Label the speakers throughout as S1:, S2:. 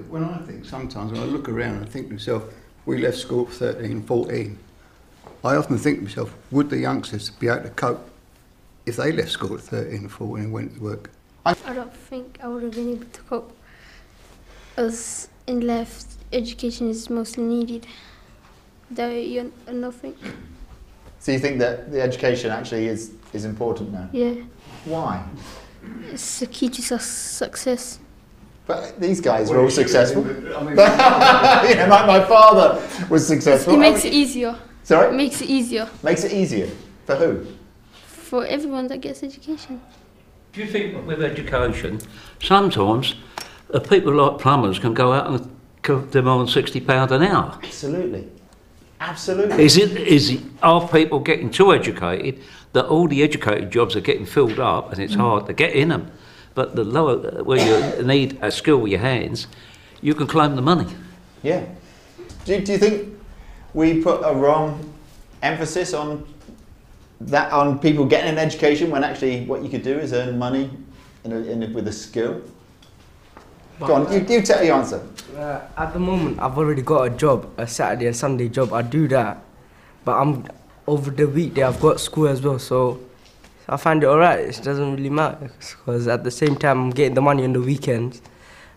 S1: when I think sometimes, when I look around and think to myself, we left school at 13, 14, I often think to myself, would the youngsters be able to cope if they left school at 13 or 14 and went to work?
S2: I don't think I would have been able to cope, as in life, education is mostly needed. You're nothing.
S3: So you think that the education actually is important now?
S2: Yeah.
S3: Why?
S2: It's the key to success.
S3: But these guys were all successful. My father was successful.
S2: It makes it easier.
S3: Sorry?
S2: It makes it easier.
S3: Makes it easier? For who?
S2: For everyone that gets education.
S4: Do you think with education, sometimes people like plumbers can go out and demand £60 an hour?
S3: Absolutely. Absolutely.
S4: Are people getting too educated that all the educated jobs are getting filled up and it's hard to get in them? But the lower, where you need a skill with your hands, you can claim the money.
S3: Yeah. Do you think we put a wrong emphasis on that, on people getting an education, when actually what you could do is earn money with a skill? Go on, you tell your answer.
S5: At the moment, I've already got a job, a Saturday and Sunday job. I do that, but over the weekday I've got school as well, so I find it alright. It doesn't really matter, because at the same time I'm getting the money on the weekends.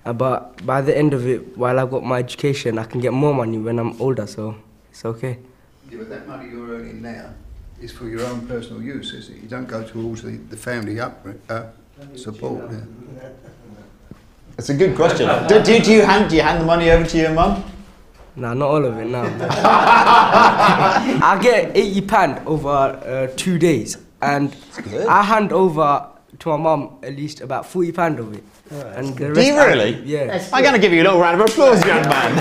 S5: But by the end of it, while I've got my education, I can get more money when I'm older, so it's okay.
S1: Yeah, but that money you're earning now is for your own personal use, is it? You don't go towards the family support. Yeah.
S3: That's a good question. do you hand the money over to your mum?
S5: Nah, not all of it, no. I get £80 over 2 days, and I hand over to my mum at least about £40 of it. And the rest
S3: do you really?
S5: Yeah.
S3: I'm going to give you a little round of applause, young man.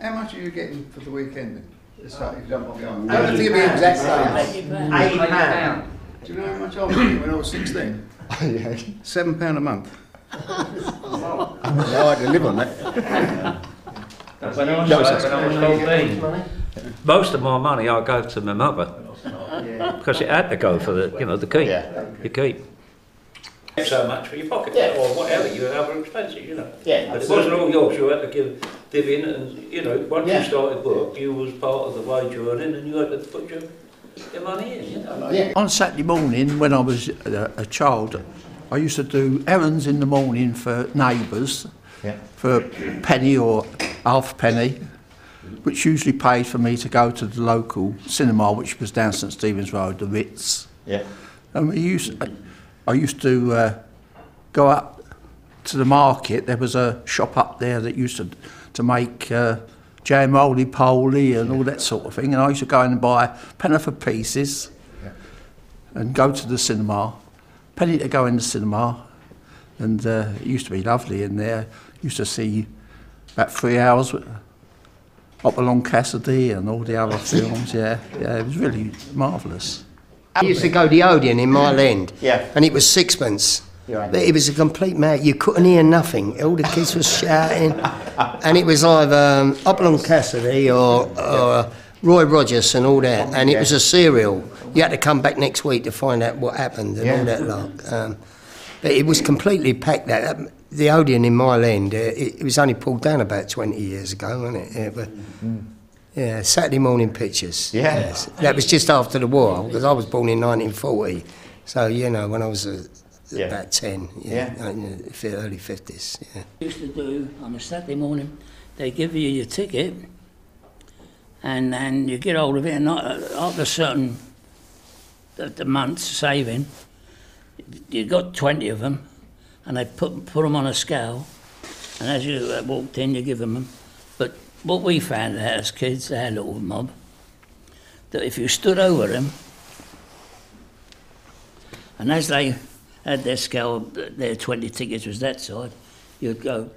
S1: How much are you getting for the weekend then? I don't think it'd be exact £80. Do you know how much I was getting when I was 16?
S3: Yeah.
S1: £7 a month. Now I had to live on that.
S4: When I was 14, most of my money I gave to my mother, because it had to go for the keep.
S3: Yeah.
S4: You keep. So much for your pocket, or whatever, you had other expenses,
S3: Yeah,
S4: but it wasn't all yours, you had to div in, and once you started work, you was part of the wage earning, and you had to put your money in,
S6: On Saturday morning, when I was a child, I used to do errands in the morning for neighbours, for a penny or half-penny, which usually paid for me to go to the local cinema, which was down St Stephen's Road, the Ritz.
S3: Yeah.
S6: And I used to go up to the market. There was a shop up there that used to make jam roly-poly and all that sort of thing. And I used to go in and buy a penny for pieces and go to the cinema. Penny to go in the cinema. And it used to be lovely in there. Used to see about 3 hours up along Cassidy and all the other films. Yeah, it was really marvellous.
S7: I used to go the Odeon in Mile End, and it was sixpence.
S3: Right.
S7: But it was a complete mad. You couldn't hear nothing. All the kids were shouting, and it was either up along Cassidy or Roy Rogers and all that. And it was a serial. You had to come back next week to find out what happened and all that lot. But it was completely packed. The Odeon in Mile End, it was only pulled down about 20 years ago, wasn't it? Yeah, Saturday morning pictures.
S3: Yeah.
S7: Yes. That was just after the war, because I was born in 1940. So, when I was about 10, early 50s. Yeah.
S8: Used to do on a Saturday morning, they give you your ticket, and then you get hold of it, and after a certain the month's saving, you got 20 of them, and they put them on a scale, and as you walked in, you give them. But what we found out as kids, our little mob, that if you stood over them, and as they had their scale, their 20 tickets was that side, you'd go,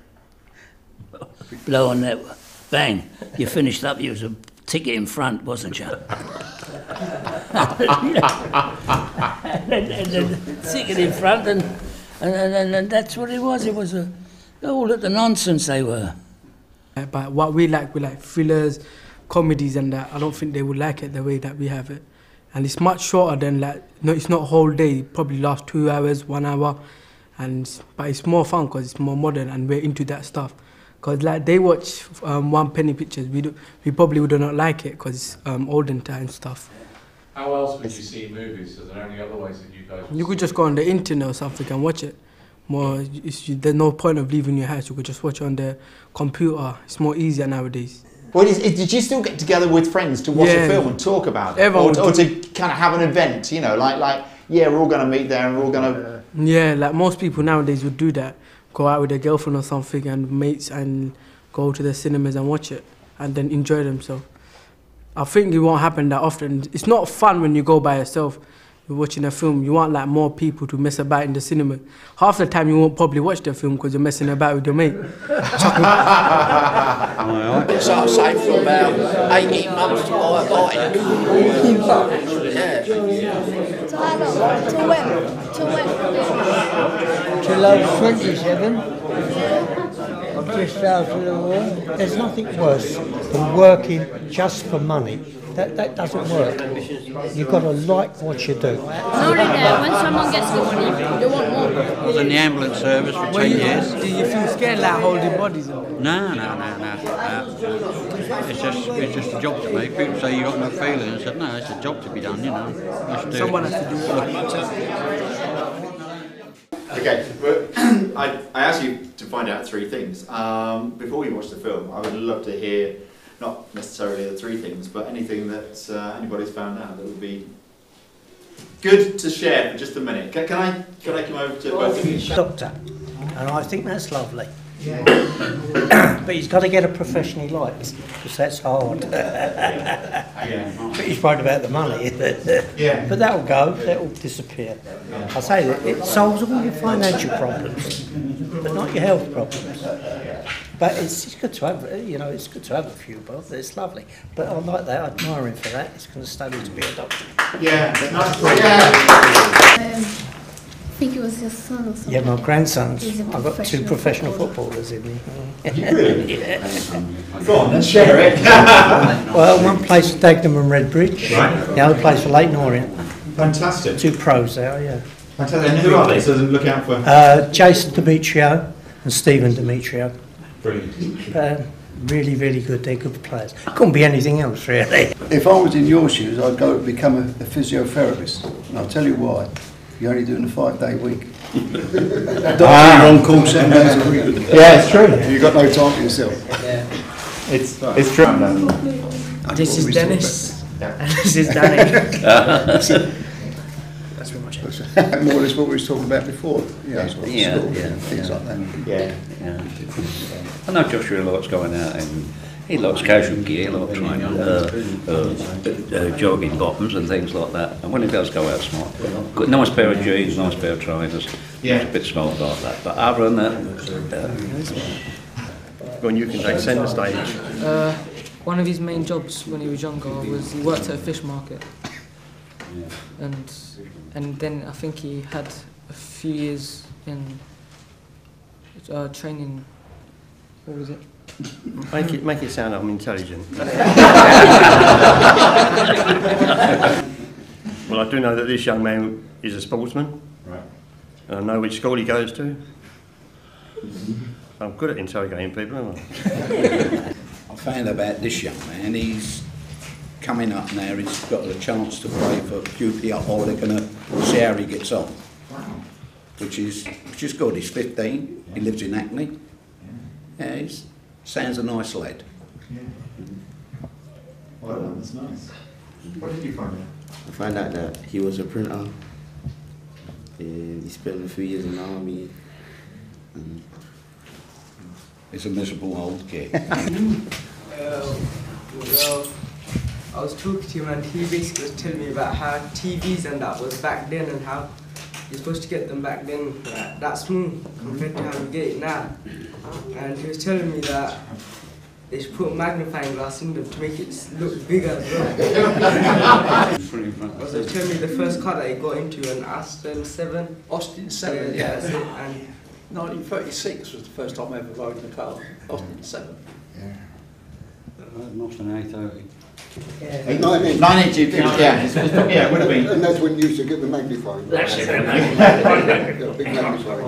S8: blow on that, bang, you finished up, you was a ticket in front, wasn't you? and the ticket in front, and that's what it was. It was all at the nonsense they were.
S5: But what we like thrillers, comedies and that. I don't think they would like it the way that we have it. And it's much shorter than it's not a whole day, it probably lasts 2 hours, 1 hour. but it's more fun because it's more modern and we're into that stuff. Because like they watch One Penny Pictures, we probably would not like it because it's olden time stuff.
S9: How else would you see movies? Are there any other ways that you guys?
S5: You could just go on the internet or something and watch it. There's no point of leaving your house. You could just watch it on the computer. It's more easier nowadays.
S3: Well, did you still get together with friends to watch a film and talk about it? Or to kind of have an event, you know, like yeah, we're all going to meet there and we're all going to...
S5: Yeah, like most people nowadays would do that. Go out with their girlfriend or something and mates and go to the cinemas and watch it and then enjoy themselves. I think it won't happen that often. It's not fun when you go by yourself. You're watching a film, you want like more people to mess about in the cinema. Half the time you won't probably watch the film because you're messing about with your mate.
S6: So I saved for about 18 months to buy a bike. Yeah.
S2: So how long? Till when? Till when?
S10: Till I was 27. I'm just out of the war. There's nothing worse than working just for money. That doesn't work. You've got to like what you do.
S2: Not only that, when someone gets the money, they want more.
S11: I was in the ambulance service for 10 years.
S5: Do you feel scared like holding bodies?
S11: No. It's just a job to me. People say you got no feeling. I said, no, it's a job to be done, you know.
S5: Someone has to do it.
S3: Okay, well, I asked you to find out 3 things. Before we watch the film, I would love to hear, not necessarily the 3 things, but anything that anybody's found out that would be good to share for just a minute. Can I come over to both of you?
S10: Doctor, and I think that's lovely. Yeah. But he's got to get a profession he likes, because that's hard. But he's worried about the money.
S3: Yeah.
S10: But that'll go, that'll disappear. I say that it solves all your financial problems, but not your health problems. But it's good to have, you know, it's good to have a few bob. It's lovely. But I like that. I admire him for that. He's going to study to be a doctor.
S3: Yeah. Yeah.
S2: I think it was your son or something.
S10: Yeah, my grandsons. I've got 2 professional footballers in me.
S3: Really? Go on, let's share it.
S10: Well, one plays for Dagenham and Redbridge.
S3: Right.
S10: The other plays for Leighton Orient.
S3: Fantastic.
S10: 2 pros there, yeah.
S3: Fantastic. And who are they? So look out for.
S10: Jason Demetrio and Stephen Demetrio.
S3: Brilliant.
S10: Really, really good. They're good players. Couldn't be anything else, really.
S1: If I was in your shoes, I'd go and become a physiotherapist. And I'll tell you why. You're only doing a 5-day week. You're on call 7 days a week.
S3: Yeah, it's true.
S1: You've got no time for yourself.
S3: Yeah. It's true.
S5: This is Dennis.
S3: Yeah.
S5: This is Danny.
S1: That's very much it. More or less what we were talking about before. You know, sort of school, things like that.
S4: Yeah. I know Josh really likes going out and he likes casual gear, he likes training, jogging bottoms and things like that. And when he does go out smart, got a nice pair of jeans, nice pair of trainers, a bit smart like that. But other than that,
S12: Go on, you can take centre stage.
S13: One of his main jobs when he was younger was he worked at a fish market. And then I think he had a few years in training. What was it?
S12: Make it sound like I'm intelligent. Well, I do know that this young man is a sportsman.
S3: Right.
S12: And I know which school he goes to. I'm good at interrogating people, aren't I?
S14: I found about this young man, he's coming up now, he's got a chance to play for QPR, or they're going to see how he gets on. Which is good. He's 15, he lives in Hackney. Yeah, he sounds a nice lad.
S3: Well done, that's nice. What did you find out?
S15: I found out that he was a printer. He spent a few years in the army.
S14: He's a miserable old kid.
S5: Well, I was talking to him and he basically was telling me about how TVs and that was back then and how you're supposed to get them back then like, that small compared to how you get it now. And he was telling me that they should put a magnifying glass in them to make it look bigger as well. So he was telling me the first car that he got into, an Aston 7.
S6: Austin 7, yeah.
S5: That's it. And
S6: 1936 was the first time I ever rode in a car. Austin 7.
S11: Austin 830.
S3: 8 9 inch. 9 inch, yeah, yeah, it would have been.
S1: And that's when you used to get the magnifying.
S8: That's it.
S1: Yeah, big magnifying.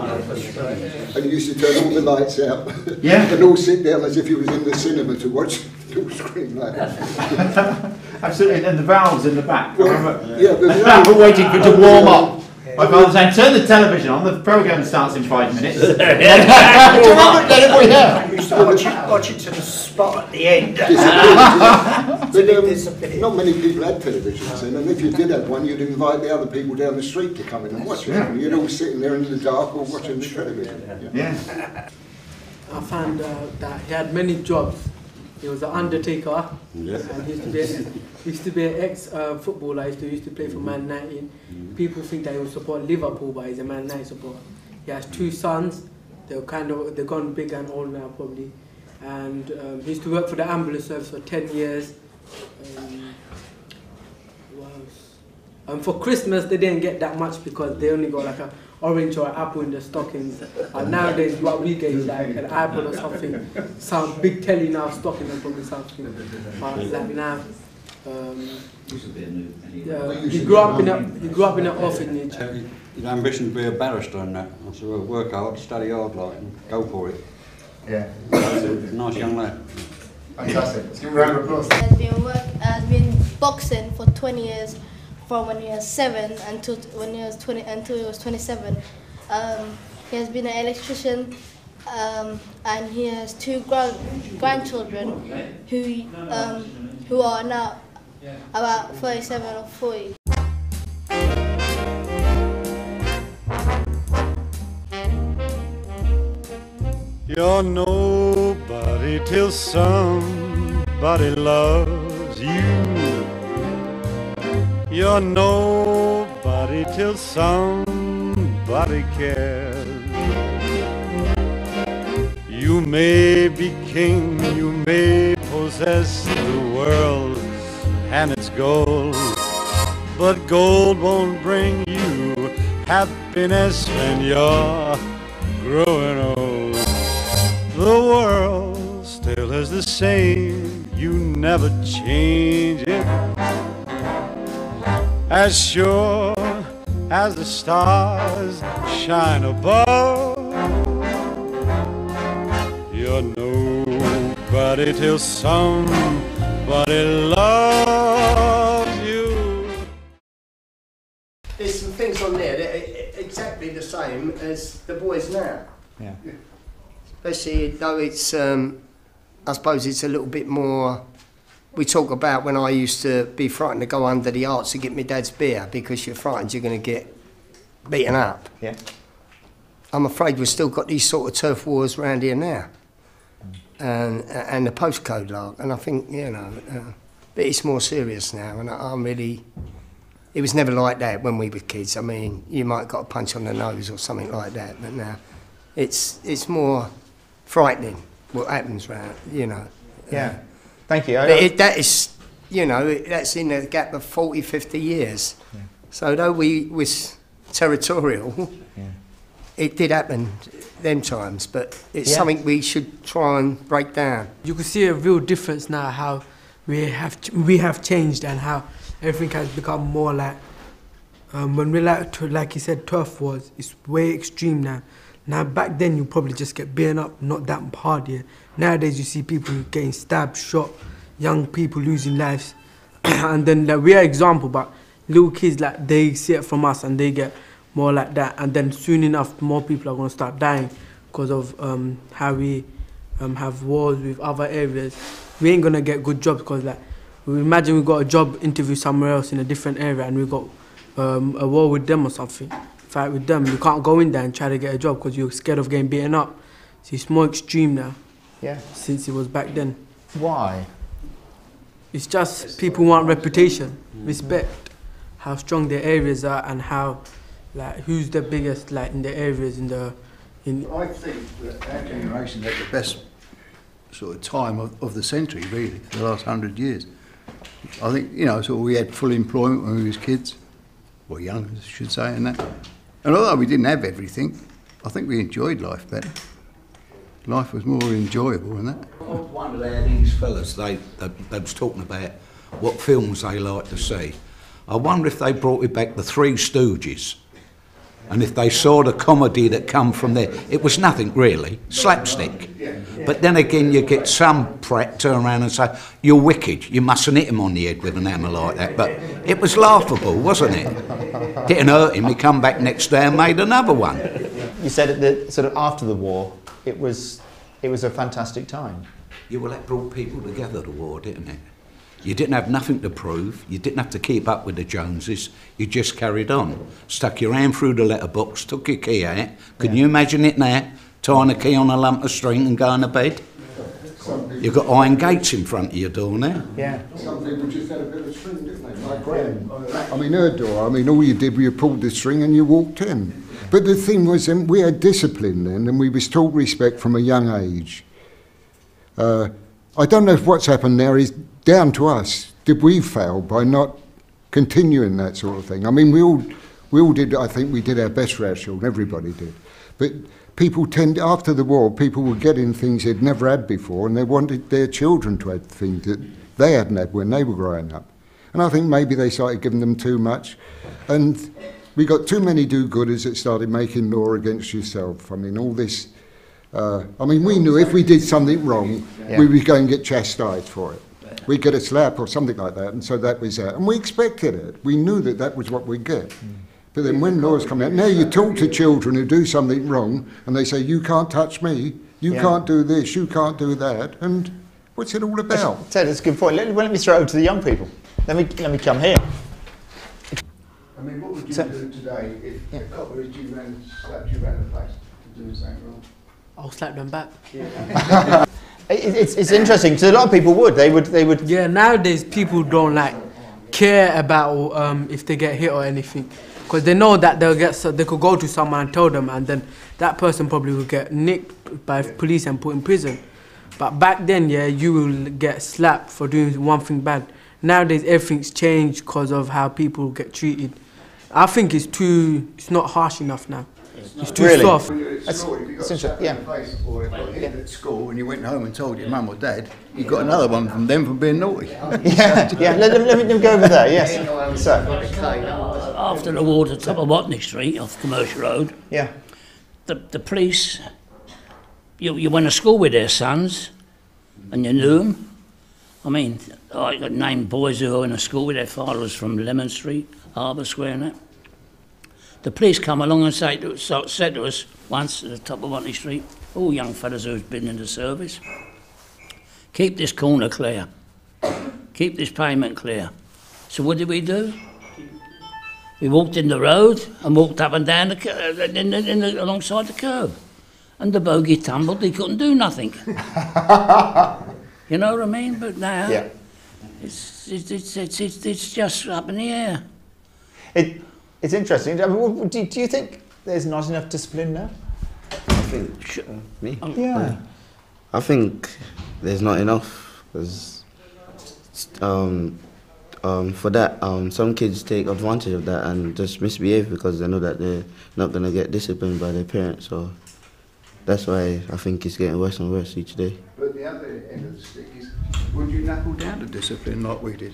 S1: And you used to turn all the lights out.
S3: Yeah.
S1: And all sit down as if you was in the cinema to watch the screen like that.
S3: Absolutely, and the valves in the back.
S1: Yeah,
S3: People waiting for it to warm up. My father saying, turn the television on, the programme starts in 5 minutes. Do you remember that?
S10: I used to watch it to the spot at the end.
S1: But, not many people had televisions then, and if you did have one, you'd invite the other people down the street to come in and watch it. And you'd all sitting there in the dark or watching the television.
S3: Yeah.
S16: I found out that he had many jobs. He was an undertaker, and he used to be an ex-footballer. He used to play for Man United. People think that he would support Liverpool, but he's a Man United supporter. He has 2 sons. They're gone big and old now probably. And he used to work for the ambulance service for 10 years. What else? For Christmas they didn't get that much because they only got like an orange or an apple in the stockings. And nowadays what we get is like an apple or something. Some big telly now stocking and probably something. But like now, he grew up in an orphanage.
S11: His ambition to be a barrister and that. I said, well, work hard, study hard, like, and go for it.
S3: Yeah.
S11: He's a nice young lad.
S3: Fantastic. Let's give him a round of applause.
S17: Has been boxing for 20 years, from when he was 7 until when he was 27. He has been an electrician, and he has 2 grandchildren who are now about 37 or 40.
S18: You're nobody till somebody loves you. You're nobody till somebody cares. You may be king, you may possess the world and its gold, but gold won't bring you happiness when you're growing old. The world still is the same, you never change it. As sure as the stars shine above, you're nobody till somebody loves you.
S7: There's some things on there that are exactly the same as the boys now.
S3: Yeah.
S7: Especially though it's, I suppose it's a little bit more. We talk about when I used to be frightened to go under the arch to get my dad's beer because you're frightened you're going to get beaten up.
S3: Yeah.
S7: I'm afraid we've still got these sort of turf wars around here now, and the postcode lark. And I think but it's more serious now. And I'm really. It was never like that when we were kids. I mean, you might have got a punch on the nose or something like that, but now it's more frightening what happens around.
S3: Yeah. Thank you.
S7: But that is, that's in a gap of 40, 50 years.
S3: Yeah.
S7: So though we was territorial, it did happen them times, but it's something we should try and break down.
S16: You can see a real difference now how we have changed and how everything has become more like, when we like you said, turf wars, it's way extreme now. Now back then you probably just get beaten up, not that hard here. Nowadays you see people getting stabbed, shot, young people losing lives. And then we are example, but little kids they see it from us and they get more like that. And then soon enough more people are going to start dying because of how we have wars with other areas. We ain't going to get good jobs because we imagine we got a job interview somewhere else in a different area and we got a war with them or something. Fight with them, you can't go in there and try to get a job because you're scared of getting beaten up. So it's more extreme now.
S3: Yeah.
S16: Since it was back then.
S3: Why?
S16: It's just people want reputation, respect, how strong their areas are and how, who's the biggest in the areas
S1: I think that our generation had the best sort of time of the century, really, for the last 100 years. I think, so we had full employment when we was kids, or young, I should say, and that. And although we didn't have everything, I think we enjoyed life better. Life was more enjoyable than that.
S14: One of these fellas, they was talking about
S19: what films they like to see. I wonder if they brought it back the Three Stooges, and if they saw the comedy that come from there. It was nothing really, slapstick. But then again, you get some prat turn around and say, "You're wicked, you mustn't hit him on the head with an hammer like that." But it was laughable, wasn't it? Didn't hurt him, he come back next day and made another one.
S3: You said that sort of after the war, it was a fantastic time.
S19: Yeah, well, that brought people together, the war, didn't it? You didn't have nothing to prove, you didn't have to keep up with the Joneses, you just carried on. Stuck your hand through the letterbox, took your key out. Can you imagine it now? Tying a key on a lump of string and going to bed? You've got iron gates in front of your door now.
S3: Yeah.
S20: Some people just had a bit of string, didn't they? Like Graham. I mean, her door, all you did was you pulled the string and you walked in. But the thing was, we had discipline then, and we was taught respect from a young age. I don't know if what's happened now is down to us. Did we fail by not continuing that sort of thing? I mean, we all did. I think we did our best for our children. Everybody did. But people after the war, people were getting things they'd never had before, and they wanted their children to have things that they hadn't had when they were growing up. And I think maybe they started giving them too much, and we got too many do-gooders that started making law against yourself. I mean, all this. We knew if we did something wrong, we would go and get chastised for it. We'd get a slap or something like that, and so that was that. And we expected it. We knew that that was what we'd get. But then when laws come out, now you talk to children who do something wrong, and they say, "You can't touch me, you can't do this, you can't do that," and what's it all about?
S3: That's a good point. Let me throw it over to the young people. Let me come here.
S1: I mean, what would you do today if the copper as you ran, slapped you around the face for doing something wrong?
S16: I'll slap them back.
S3: It's interesting. So a lot of people would. They would.
S16: Yeah. Nowadays, people don't care about if they get hit or anything, because they know that they could go to someone and tell them, and then that person probably will get nicked by police and put in prison. But back then, you will get slapped for doing one thing bad. Nowadays, everything's changed because of how people get treated. I think it's not harsh enough now. It's too soft.
S1: That's interesting. Yeah. Or hit at school and you went home and told your mum or dad, you got another one from them for being naughty.
S3: Yeah. Let me go over there. Yes. So.
S8: After the war, at the top of Watney Street off Commercial Road.
S3: Yeah.
S8: The police. You went to school with their sons, and you knew them. I mean, I got named boys who were in a school with their fathers from Lemon Street, Harbour Square, and that. The police come along and said to us once at the top of Watney Street, all young fellas who've been in the service, keep this corner clear, keep this pavement clear. So what did we do? We walked in the road and walked up and down alongside the curb. And the bogey tumbled, he couldn't do nothing. You know what I mean? But now, it's just up in the air.
S3: It's interesting. I mean, do you think there's not enough discipline now?
S15: I think me.
S3: Yeah.
S15: I think there's not enough because for that, some kids take advantage of that and just misbehave because they know that they're not going to get disciplined by their parents. So that's why I think it's getting worse and worse each day.
S1: But the other end of the stick is, would you knuckle down to discipline like we did?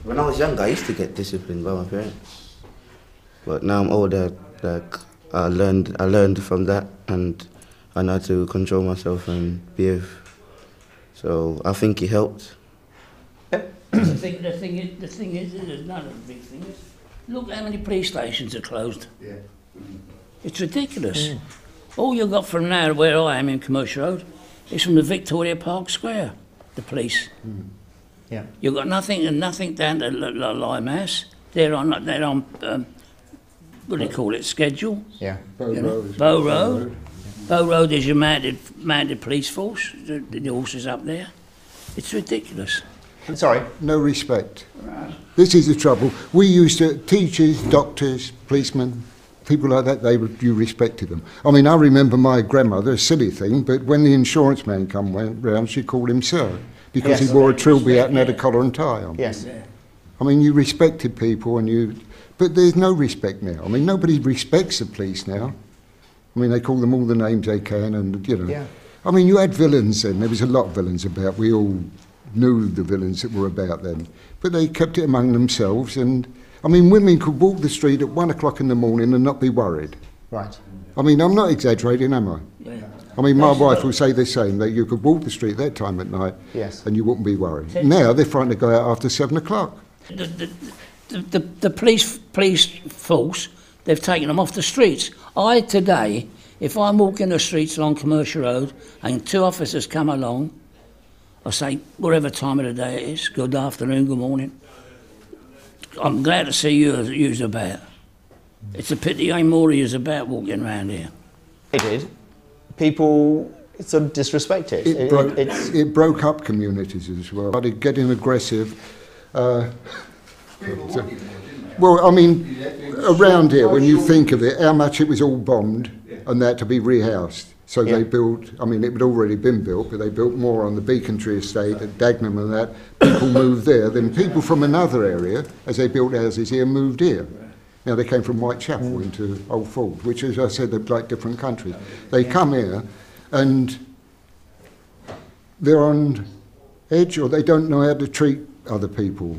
S15: When I was younger, I used to get disciplined by my parents, but now I'm older. I learned from that, and I know how to control myself and behave. So I think it helped.
S8: The thing is, there's another big thing is, look how many police stations are closed.
S1: Yeah.
S8: It's ridiculous. All you've got from now, where I am in Commercial Road, is from the Victoria Park Square, the police.
S3: Yeah.
S8: You've got nothing down to Limehouse. They're on what do you call it, schedule?
S3: Yeah.
S8: Bow Road. Bow Road is your mounted police force, the horses up there. It's ridiculous.
S3: Sorry?
S20: No respect. This is the trouble. We used to, teachers, doctors, policemen, people like that, you respected them. I mean, I remember my grandmother, a silly thing, but when the insurance man went round, she called him sir, because he wore a trilby hat and had a collar and tie on.
S3: Yes.
S20: I mean, you respected people, but there's no respect now. I mean, nobody respects the police now. I mean, they call them all the names they can, and, you know.
S3: Yeah.
S20: I mean, you had villains then. There was a lot of villains about. We all knew the villains that were about then. But they kept it among themselves, and I mean, women could walk the street at 1 o'clock in the morning and not be worried.
S3: Right.
S20: I mean, I'm not exaggerating, am I?
S8: Yeah.
S20: I mean, my wife will say the same, that you could walk the street that time at night and you wouldn't be worried. Now they're frightened to go out after 7 o'clock.
S8: The police force, they've taken them off the streets. Today, if I'm walking the streets along Commercial Road and 2 officers come along, I say, whatever time of the day it is, good afternoon, good morning, I'm glad to see you's about. It's a pity ain't more of you's about walking around here.
S3: It did. People sort of disrespect it.
S20: It broke up communities as well. Started getting aggressive. Well, I mean, around here, when you think of it, how much it was all bombed and that to be rehoused. So they built, I mean, it had already been built, but they built more on the Beacon Tree estate at Dagenham and that. People moved there. Then people from another area, as they built houses here, moved here. Now, they came from Whitechapel into Old Ford, which, as I said, they're like different countries. They come here and they're on edge, or they don't know how to treat other people.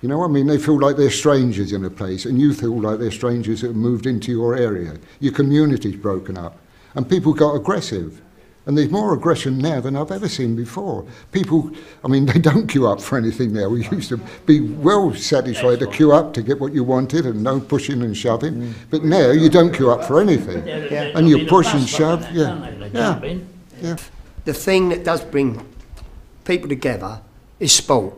S20: You know what I mean? They feel like they're strangers in a place, and you feel like they're strangers that have moved into your area. Your community's broken up, and people got aggressive. And there's more aggression now than I've ever seen before. People, I mean, they don't queue up for anything now. We used to be well satisfied to queue up to get what you wanted and no pushing and shoving. But now you don't queue up for anything. And you push and shove. Yeah.
S7: The thing that does bring people together is sport.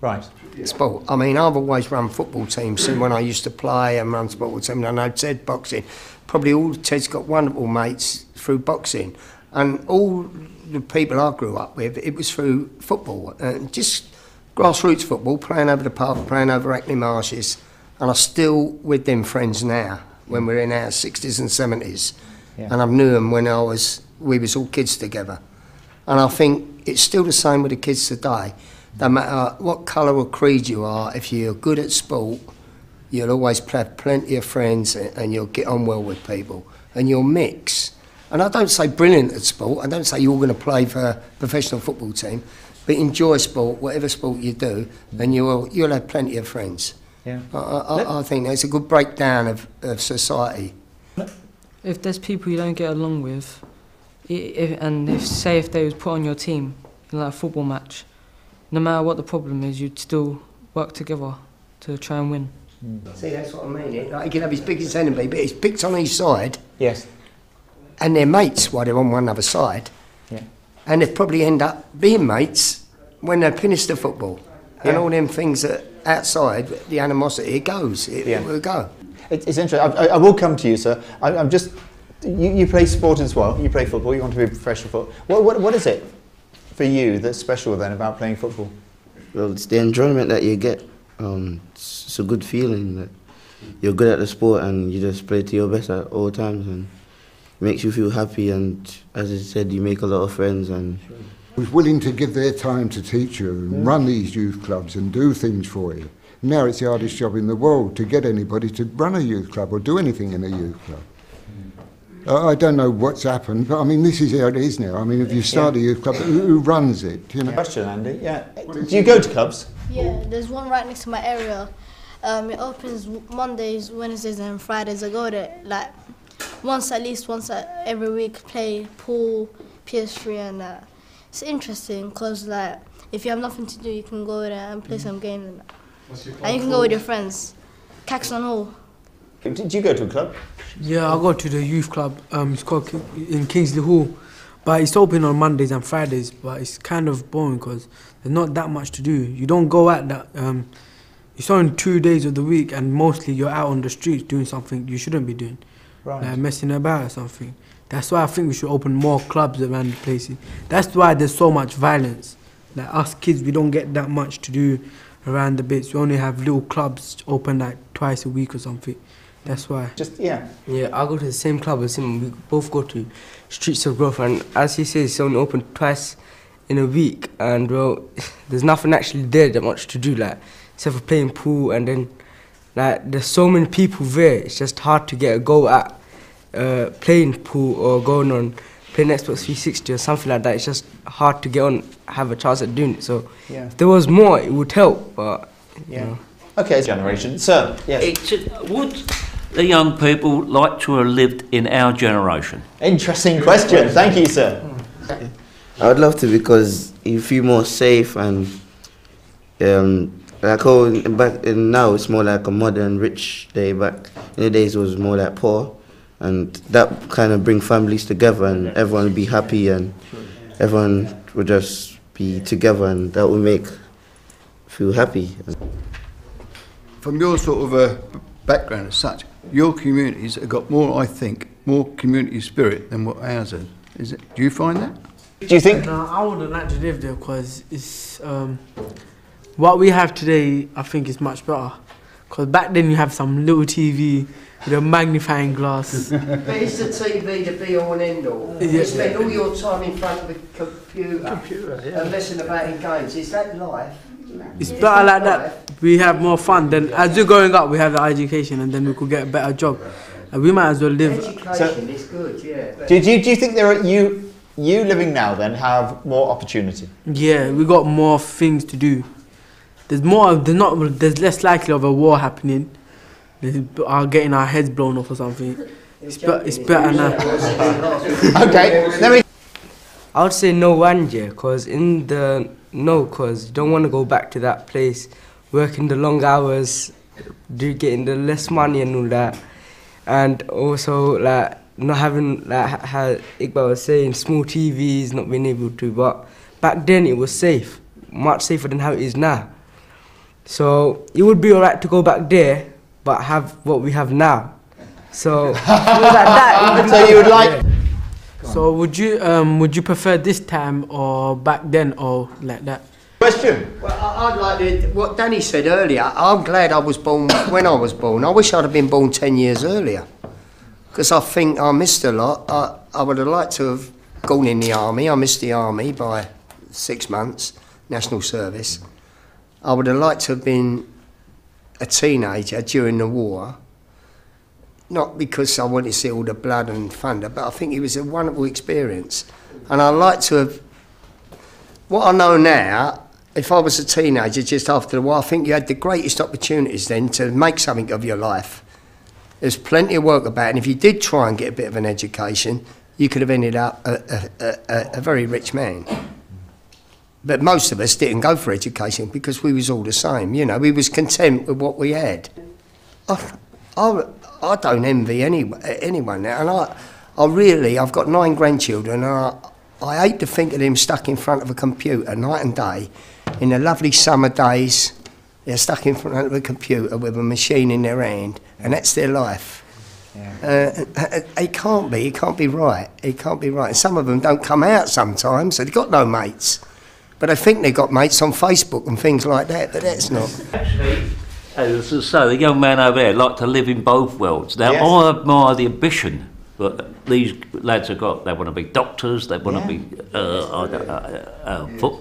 S3: Right.
S7: Sport. I mean, I've always run football teams, and when I used to play and run football teams, I know Ted boxing. Probably all Ted's got wonderful mates through boxing. And all the people I grew up with, it was through football, just grassroots football, playing over the park, playing over Hackney Marshes. And I'm still with them friends now, when we're in our 60s and 70s. Yeah. And I've knew them when we was all kids together. And I think it's still the same with the kids today. No matter what colour or creed you are, if you're good at sport, you'll always have plenty of friends and you'll get on well with people. And you'll mix. And I don't say brilliant at sport, I don't say you're going to play for a professional football team, but enjoy sport, whatever sport you do, and you'll have plenty of friends.
S3: Yeah.
S7: I think that's a good breakdown of society.
S13: If there's people you don't get along with, say if they was put on your team in like a football match, no matter what the problem is, you'd still work together to try and win.
S7: See, that's what I mean. Like, he can have his biggest enemy, but he's picked on each side.
S3: Yes.
S7: And they're mates while they're on one other side.
S3: Yeah.
S7: And they probably end up being mates when they finish the football. Yeah. And all them things that outside, the animosity, it goes. It will go.
S3: It's interesting. I will come to you, sir. I'm just... You play sport as well. You play football. You want to be a professional footballer. What is it for you that's special then about playing football?
S15: Well, it's the enjoyment that you get. It's a good feeling that you're good at the sport and you just play to your best at all times, and it makes you feel happy, and as I said, you make a lot of friends. And
S20: was willing to give their time to teach you and run these youth clubs and do things for you. Now it's the hardest job in the world to get anybody to run a youth club or do anything in a youth club. I don't know what's happened, but I mean, this is how it is now. I mean, if you start a youth club, who runs it? You know?
S3: Question, Andy. Yeah. Do you go to clubs?
S17: Yeah, there's one right next to my area. It opens Mondays, Wednesdays, and Fridays. I go there like once every week. Play pool, PS3, and it's interesting because like if you have nothing to do, you can go there and play some games, and you can go with your friends. Caxton Hall.
S3: Did you go to a club?
S16: Yeah, I go to the youth club. It's called in Kingsley Hall, but it's open on Mondays and Fridays. But it's kind of boring because there's not that much to do. You don't go out that. It's on 2 days of the week, and mostly you're out on the streets doing something you shouldn't be doing, like messing about or something. That's why I think we should open more clubs around the places. That's why there's so much violence. Like us kids, we don't get that much to do around the bits. We only have little clubs open like twice a week or something. That's why.
S5: Yeah, I go to the same club as him. We both go to Streets of Growth, and as he says, it's only open twice in a week. And well, there's nothing actually there that much to do, like except for playing pool. And then, like, there's so many people there. It's just hard to get a go at playing pool or going on playing Xbox 360 or something like that, it's just hard to get on, have a chance at doing it. So
S3: Yeah.
S5: if there was more, it would help. But you know.
S3: Okay, generation. Sir, yes.
S4: Would the young people like to have lived in our generation?
S3: Interesting question. Thank you, sir.
S15: I would love to, because you feel more safe, and like now it's more like a modern rich day. Back in the days it was more like poor, and that kind of bring families together, and everyone would be happy, and everyone would just be together, and that would make feel happy.
S1: From your sort of background as such, your communities have got more, I think, more community spirit than what ours is. Is it? Do you find that?
S3: Do you think?
S16: No, I wouldn't like to live there, because it's what we have today. I think is much better. Because back then you have some little TV with a magnifying glass.
S7: But it's the TV, the be all and end all.
S16: Yeah.
S7: You spend all your time in front of a computer, and messing about in games. Is that life?
S16: It's better like that. We have more fun. Then as we're growing up, we have the education, and then we could get a better job. And we might as well live.
S7: Education is good, yeah.
S3: Do you think there are you living now then have more opportunity?
S16: Yeah, we got more things to do. There's less likely of a war happening. Are getting our heads blown off or something. It's better now.
S3: Okay,
S5: I would say no and yeah, because because you don't want to go back to that place, working the long hours, getting the less money and all that, and also like not having, like how Iqbal was saying, small TVs, not being able to. But back then it was safe, much safer than how it is now. So it would be alright to go back there, but have what we have now. So like that.
S3: So you would like.
S16: So would you prefer this time or back then or like that?
S3: Question.
S7: Well, I'd like to, what Danny said earlier. I'm glad I was born when I was born. I wish I'd have been born 10 years earlier, because I think I missed a lot. I would have liked to have gone in the army. I missed the army by 6 months, national service. I would have liked to have been a teenager during the war. Not because I wanted to see all the blood and thunder, but I think it was a wonderful experience. And I'd like to have, what I know now, if I was a teenager just after the war, I think you had the greatest opportunities then to make something of your life. There's plenty of work about it, and if you did try and get a bit of an education, you could have ended up a very rich man. But most of us didn't go for education because we was all the same, you know, we was content with what we had. I don't envy anyone now, and I've got 9 grandchildren, and I hate to think of them stuck in front of a computer night and day. In the lovely summer days, they're stuck in front of a computer with a machine in their hand, and that's their life. Yeah. It can't be right. It can't be right. And some of them don't come out sometimes, so they've got no mates. But I think they've got mates on Facebook and things like that, but that's not.
S4: Actually, as I say, the young man over there like to live in both worlds. Now,
S3: Yes.
S4: I admire the ambition that these lads have got. They want to be doctors, they want to be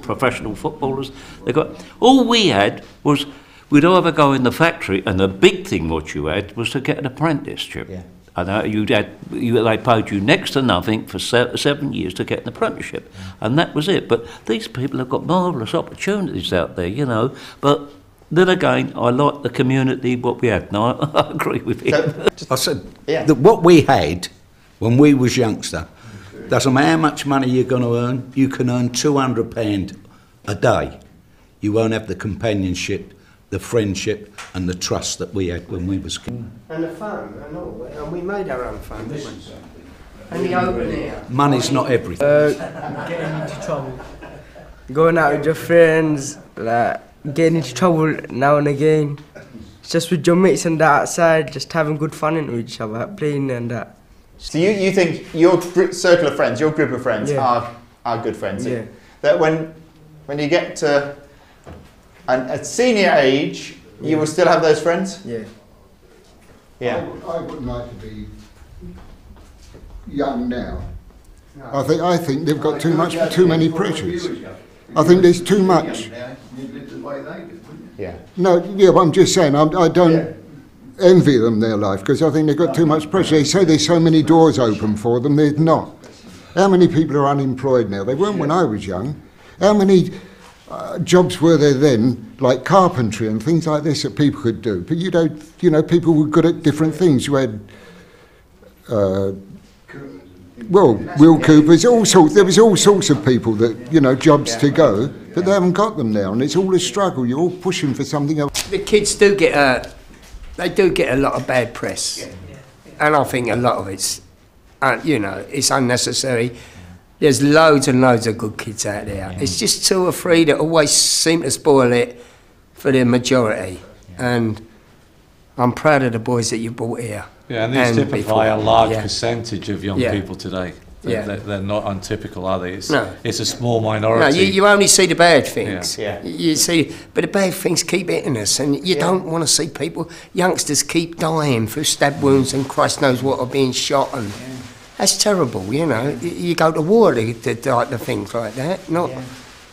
S4: professional footballers. They got all we had was we'd either go in the factory, and the big thing what you had was to get an apprenticeship.
S3: Yeah.
S4: And they paid you next to nothing for 7 years to get an apprenticeship, and that was it. But these people have got marvellous opportunities out there, you know. But then again, I like the community what we had. No, I agree with you.
S19: I said that what we had when we was youngster, doesn't matter how much money you're going to earn, you can earn £200 a day. You won't have the companionship, the friendship and the trust that we had when we was kids.
S7: And the fun and all, and we made our own fun, didn't we? And the open air.
S19: Money's not everything.
S16: Getting into trouble.
S5: Going out with your friends, like getting into trouble now and again. Just with your mates and that outside, just having good fun with each other, playing and that.
S3: So you think your circle of friends, your group of friends are good friends?
S5: Yeah.
S3: That when you get to a senior age, you will still have those friends?
S5: Yeah.
S3: Yeah.
S20: I wouldn't like to be young now. I think they've got too many pressures. I think there's too much.
S3: Yeah.
S20: No, yeah, but I'm just saying, I don't envy them their life, because I think they've got too much pressure. They say there's so many doors open for them, there's not. How many people are unemployed now? They weren't when I was young. How many jobs were there then, like carpentry and things like this that people could do? But you don't, you know, people were good at different things. You had, well, wheel coopers, all sorts. There was all sorts of people that, you know, jobs to go, but they haven't got them now, and it's all a struggle. You're all pushing for something else.
S7: The kids do get a lot of bad press, and I think a lot of it's, you know, it's unnecessary. There's loads and loads of good kids out there. It's just 2 or 3 that always seem to spoil it for the majority. And I'm proud of the boys that you brought here.
S9: Yeah, and these typify a large
S7: yeah.
S9: percentage of young people today. They're not untypical, are they? It's a small minority.
S7: No, you only see the bad things.
S3: Yeah.
S7: You see, but the bad things keep hitting us, and you don't want to see people, youngsters keep dying through stab wounds and Christ knows what, are being shot, and that's terrible. You know, you go to war to like the things like that, not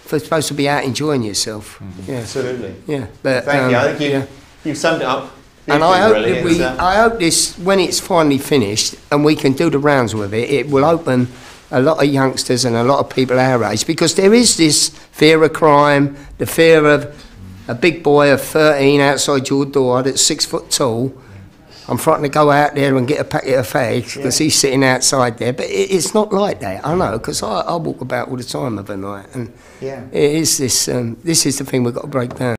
S7: for supposed to be out enjoying yourself.
S3: Mm-hmm.
S7: Yeah,
S3: absolutely.
S7: Yeah, but
S3: thank you. I think you've summed it up.
S7: And I hope
S3: really,
S7: that I hope this, when it's finally finished and we can do the rounds with it, it will open a lot of youngsters and a lot of people our age, because there is this fear of crime, the fear of a big boy of 13 outside your door that's 6 foot tall. I'm frightened to go out there and get a packet of fags because he's sitting outside there. But it's not like that, I know, because I walk about all the time of the night. And it is this, this is the thing we've got to break down.